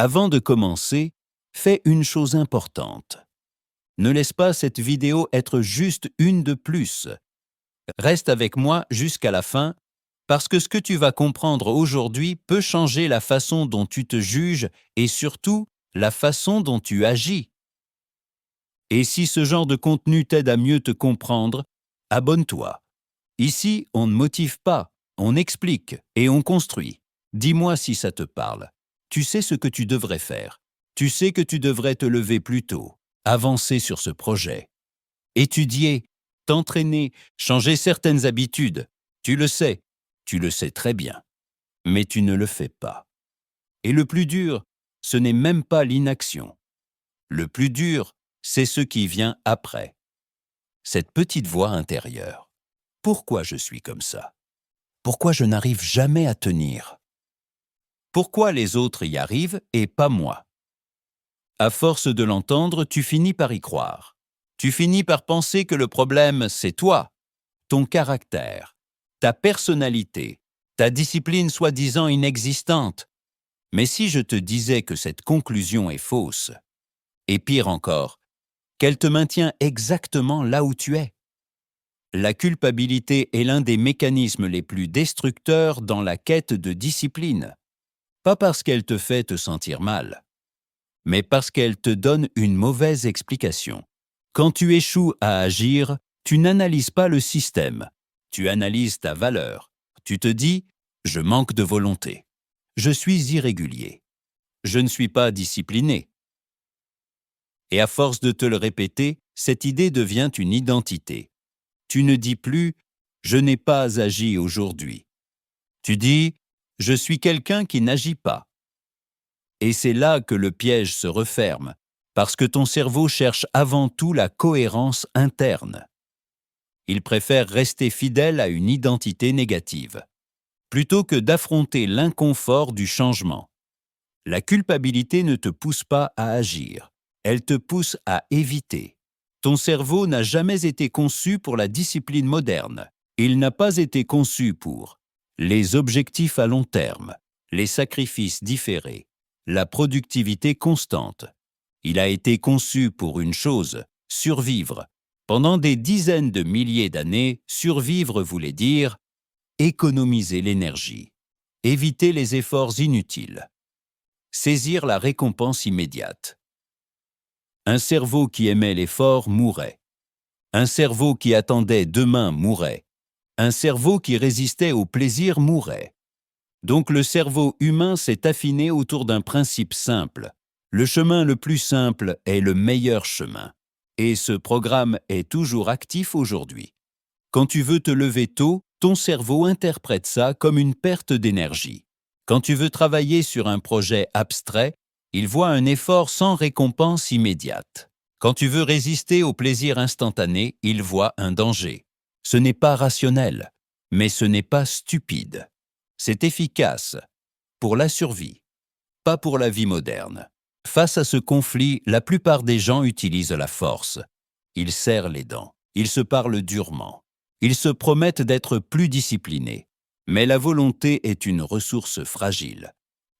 Avant de commencer, fais une chose importante. Ne laisse pas cette vidéo être juste une de plus. Reste avec moi jusqu'à la fin, parce que ce que tu vas comprendre aujourd'hui peut changer la façon dont tu te juges et surtout la façon dont tu agis. Et si ce genre de contenu t'aide à mieux te comprendre, abonne-toi. Ici, on ne motive pas, on explique et on construit. Dis-moi si ça te parle. Tu sais ce que tu devrais faire. Tu sais que tu devrais te lever plus tôt, avancer sur ce projet. Étudier, t'entraîner, changer certaines habitudes. Tu le sais très bien. Mais tu ne le fais pas. Et le plus dur, ce n'est même pas l'inaction. Le plus dur, c'est ce qui vient après. Cette petite voix intérieure. Pourquoi je suis comme ça? Pourquoi je n'arrive jamais à tenir? Pourquoi les autres y arrivent et pas moi? À force de l'entendre, tu finis par y croire. Tu finis par penser que le problème, c'est toi, ton caractère, ta personnalité, ta discipline soi-disant inexistante. Mais si je te disais que cette conclusion est fausse, et pire encore, qu'elle te maintient exactement là où tu es? La culpabilité est l'un des mécanismes les plus destructeurs dans la quête de discipline. Pas parce qu'elle te fait te sentir mal, mais parce qu'elle te donne une mauvaise explication. Quand tu échoues à agir, tu n'analyses pas le système, tu analyses ta valeur. Tu te dis « je manque de volonté »,« je suis irrégulier »,« je ne suis pas discipliné ». Et à force de te le répéter, cette idée devient une identité. Tu ne dis plus « je n'ai pas agi aujourd'hui ». Tu dis « je suis quelqu'un qui n'agit pas ». Et c'est là que le piège se referme, parce que ton cerveau cherche avant tout la cohérence interne. Il préfère rester fidèle à une identité négative, plutôt que d'affronter l'inconfort du changement. La culpabilité ne te pousse pas à agir, elle te pousse à éviter. Ton cerveau n'a jamais été conçu pour la discipline moderne. Il n'a pas été conçu pour les objectifs à long terme, les sacrifices différés, la productivité constante. Il a été conçu pour une chose, survivre. Pendant des dizaines de milliers d'années, survivre voulait dire économiser l'énergie, éviter les efforts inutiles, saisir la récompense immédiate. Un cerveau qui aimait l'effort mourait. Un cerveau qui attendait demain mourait. Un cerveau qui résistait au plaisir mourait. Donc le cerveau humain s'est affiné autour d'un principe simple. Le chemin le plus simple est le meilleur chemin. Et ce programme est toujours actif aujourd'hui. Quand tu veux te lever tôt, ton cerveau interprète ça comme une perte d'énergie. Quand tu veux travailler sur un projet abstrait, il voit un effort sans récompense immédiate. Quand tu veux résister au plaisir instantané, il voit un danger. Ce n'est pas rationnel, mais ce n'est pas stupide. C'est efficace pour la survie, pas pour la vie moderne. Face à ce conflit, la plupart des gens utilisent la force. Ils serrent les dents, ils se parlent durement, ils se promettent d'être plus disciplinés. Mais la volonté est une ressource fragile.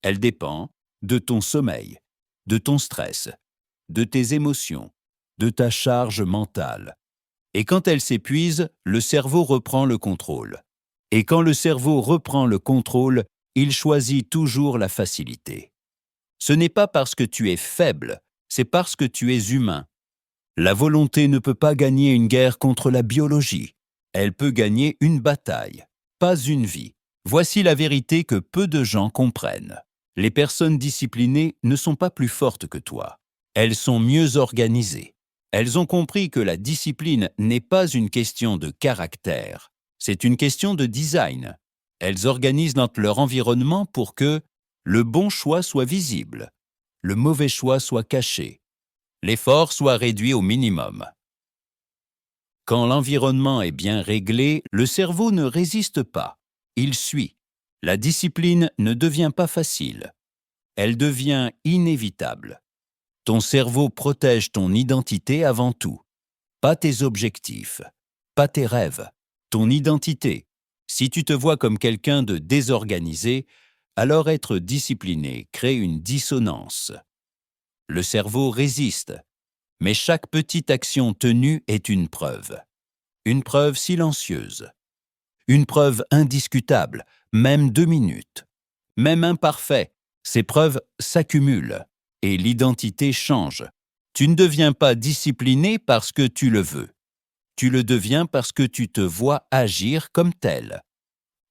Elle dépend de ton sommeil, de ton stress, de tes émotions, de ta charge mentale. Et quand elle s'épuise, le cerveau reprend le contrôle. Et quand le cerveau reprend le contrôle, il choisit toujours la facilité. Ce n'est pas parce que tu es faible, c'est parce que tu es humain. La volonté ne peut pas gagner une guerre contre la biologie. Elle peut gagner une bataille, pas une vie. Voici la vérité que peu de gens comprennent. Les personnes disciplinées ne sont pas plus fortes que toi. Elles sont mieux organisées. Elles ont compris que la discipline n'est pas une question de caractère, c'est une question de design. Elles organisent leur environnement pour que le bon choix soit visible, le mauvais choix soit caché, l'effort soit réduit au minimum. Quand l'environnement est bien réglé, le cerveau ne résiste pas, il suit. La discipline ne devient pas facile, elle devient inévitable. Ton cerveau protège ton identité avant tout, pas tes objectifs, pas tes rêves, ton identité. Si tu te vois comme quelqu'un de désorganisé, Alors être discipliné crée une dissonance. Le cerveau résiste, mais chaque petite action tenue est une preuve silencieuse, une preuve indiscutable, même 2 minutes. Même imparfait, ces preuves s'accumulent et l'identité change. Tu ne deviens pas discipliné parce que tu le veux. Tu le deviens parce que tu te vois agir comme tel.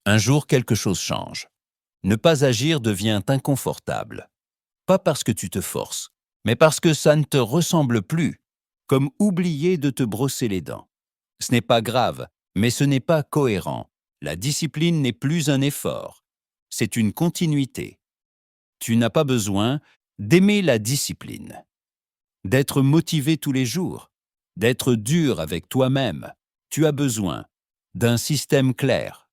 Un jour, quelque chose change. Ne pas agir devient inconfortable. Pas parce que tu te forces, mais parce que ça ne te ressemble plus, comme oublier de te brosser les dents. Ce n'est pas grave, mais ce n'est pas cohérent. La discipline n'est plus un effort, c'est une continuité. Tu n'as pas besoin d'aimer la discipline, d'être motivé tous les jours, d'être dur avec toi-même. Tu as besoin d'un système clair,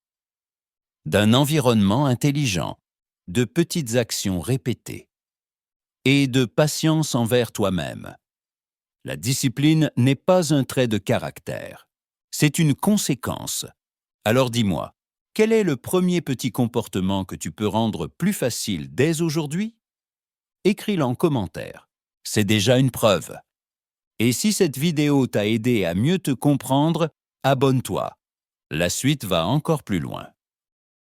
d'un environnement intelligent, de petites actions répétées et de patience envers toi-même. La discipline n'est pas un trait de caractère, c'est une conséquence. Alors dis-moi, quel est le premier petit comportement que tu peux rendre plus facile dès aujourd'hui? Écris-le en commentaire. C'est déjà une preuve. Et si cette vidéo t'a aidé à mieux te comprendre, abonne-toi. La suite va encore plus loin.